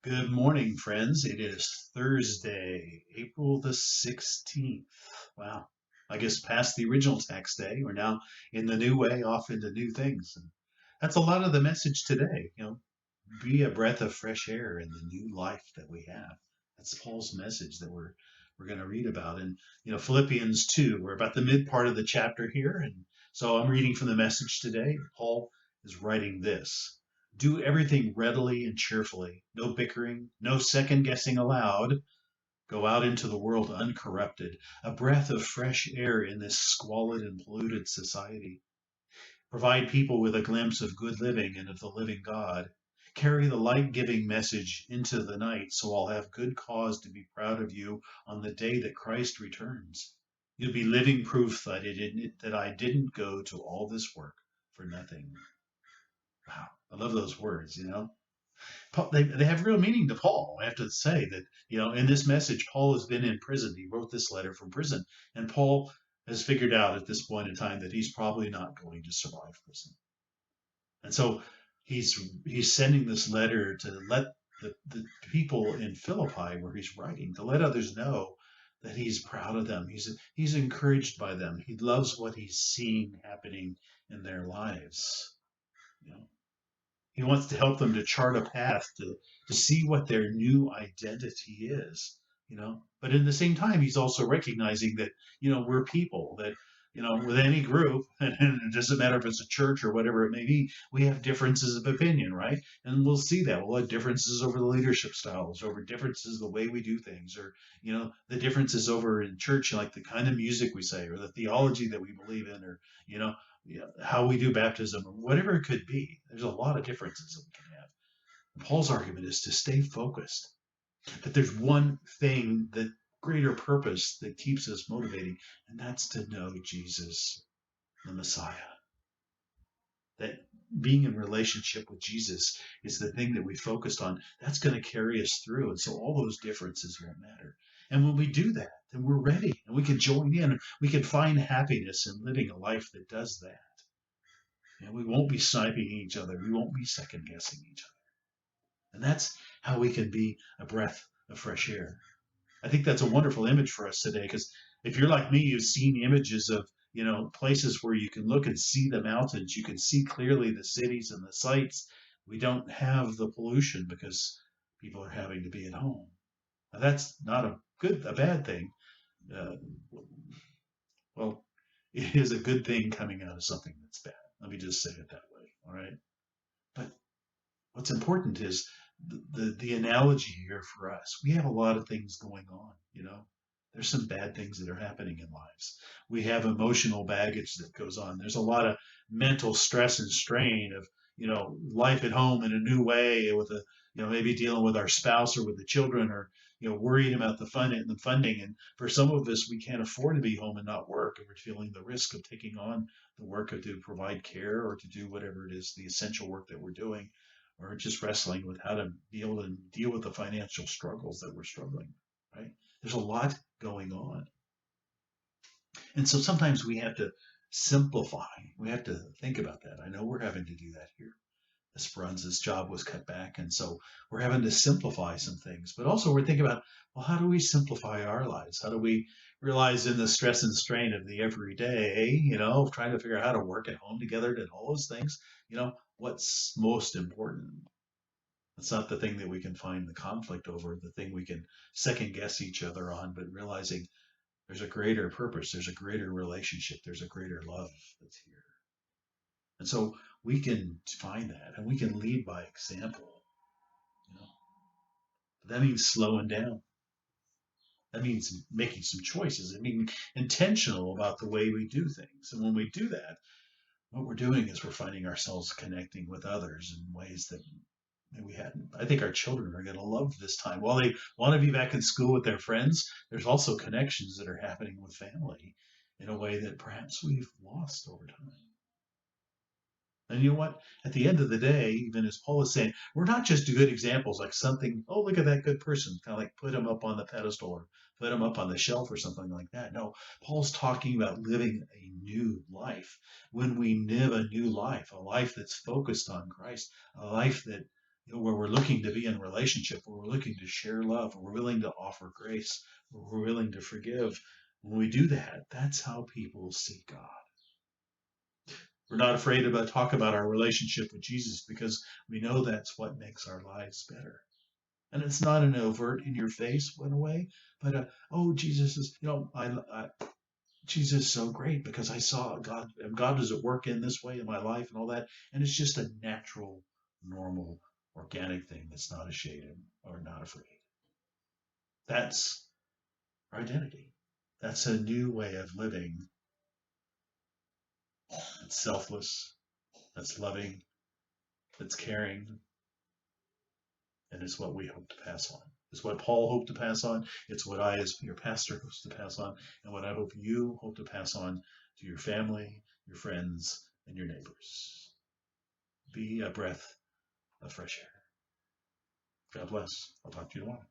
Good morning, friends. It is Thursday, April the 16th. Wow. I guess past the original tax day. We're now in the new way, off into new things. And that's a lot of the message today. Be a breath of fresh air in the new life that we have. That's Paul's message that we're going to read about. And, Philippians 2, we're about the mid part of the chapter here. And so I'm reading from the message today. Paul is writing this. Do everything readily and cheerfully. No bickering, no second guessing allowed. Go out into the world uncorrupted, a breath of fresh air in this squalid and polluted society. Provide people with a glimpse of good living and of the living God. Carry the light-giving message into the night so I'll have good cause to be proud of you on the day that Christ returns. You'll be living proof that I didn't go to all this work for nothing. Wow, I love those words. Paul, they have real meaning to Paul. I have to say that, in this message, Paul has been in prison. He wrote this letter from prison. And Paul has figured out at this point in time that he's probably not going to survive prison. And so he's sending this letter to let the people in Philippi where he's writing, to let others know that he's proud of them. He's encouraged by them. He loves what he's seeing happening in their lives. You know, he wants to help them to chart a path to see what their new identity is, But in the same time, he's also recognizing that, we're people, that, with any group, and it doesn't matter if it's a church or whatever it may be, we have differences of opinion, right? And we'll see that. We'll have differences over the leadership styles, over differences the way we do things, or, the differences over in church, like the kind of music we say, or the theology that we believe in, or, how we do baptism, or whatever it could be. There's a lot of differences that we can have. And Paul's argument is to stay focused, that there's one thing, that greater purpose that keeps us motivating, and that's to know Jesus, the Messiah. That being in relationship with Jesus is the thing that we focused on. That's going to carry us through. And so all those differences won't matter. And when we do that, then we're ready and we can join in. We can find happiness in living a life that does that. And we won't be sniping each other. We won't be second guessing each other. And that's how we can be a breath of fresh air. I think that's a wonderful image for us today, because if you're like me, you've seen images of, places where you can look and see the mountains. You can see clearly the cities and the sights. We don't have the pollution because people are having to be at home. Now, that's not a bad thing. Uh, well, it is a good thing coming out of something that's bad. Let me just say it that way. All right. But what's important is the analogy here for us. We have a lot of things going on. There's some bad things that are happening in lives. We have emotional baggage that goes on. There's a lot of mental stress and strain of, life at home in a new way, with maybe dealing with our spouse or with the children, or, worrying about the funding. And for some of us, we can't afford to be home and not work. And we're feeling the risk of taking on the work of to provide care or to do whatever it is, the essential work that we're doing, or just wrestling with how to be able to deal with the financial struggles that we're struggling, right? There's a lot going on. And so sometimes we have to simplify. We have to think about that. I know we're having to do that here. Esperanza's job was cut back, and so we're having to simplify some things. But also we're thinking about, well, how do we simplify our lives? How do we realize in the stress and strain of the everyday, trying to figure out how to work at home together and all those things, what's most important? It's not the thing that we can find the conflict over, the thing we can second guess each other on, but realizing there's a greater purpose, there's a greater relationship, there's a greater love that's here. And so we can find that and we can lead by example. You know, but that means slowing down. That means making some choices. It means intentional about the way we do things. And when we do that, what we're doing is we're finding ourselves connecting with others in ways that we hadn't. I think our children are going to love this time. While they want to be back in school with their friends, there's also connections that are happening with family in a way that perhaps we've lost over time. And you know what? At the end of the day, even as Paul is saying, we're not just good examples, like something, oh, look at that good person, kind of like put him up on the pedestal or put him up on the shelf or something like that. No, Paul's talking about living a new life. When we live a new life, a life that's focused on Christ, a life that where we're looking to be in relationship, where we're looking to share love, where we're willing to offer grace, where we're willing to forgive. When we do that, that's how people see God. We're not afraid to talk about our relationship with Jesus because we know that's what makes our lives better. And it's not an overt in your face in a way, but oh, Jesus is, Jesus is so great because I saw God, and God does it work in this way in my life and all that. And it's just a natural, normal, organic thing that's not ashamed or not afraid. That's our identity. That's a new way of living. It's selfless, that's loving, that's caring, and it's what we hope to pass on. It's what Paul hoped to pass on. It's what I, as your pastor, hopes to pass on, and what I hope you hope to pass on to your family, your friends, and your neighbors. Be a breath of fresh air. God bless. I'll talk to you tomorrow.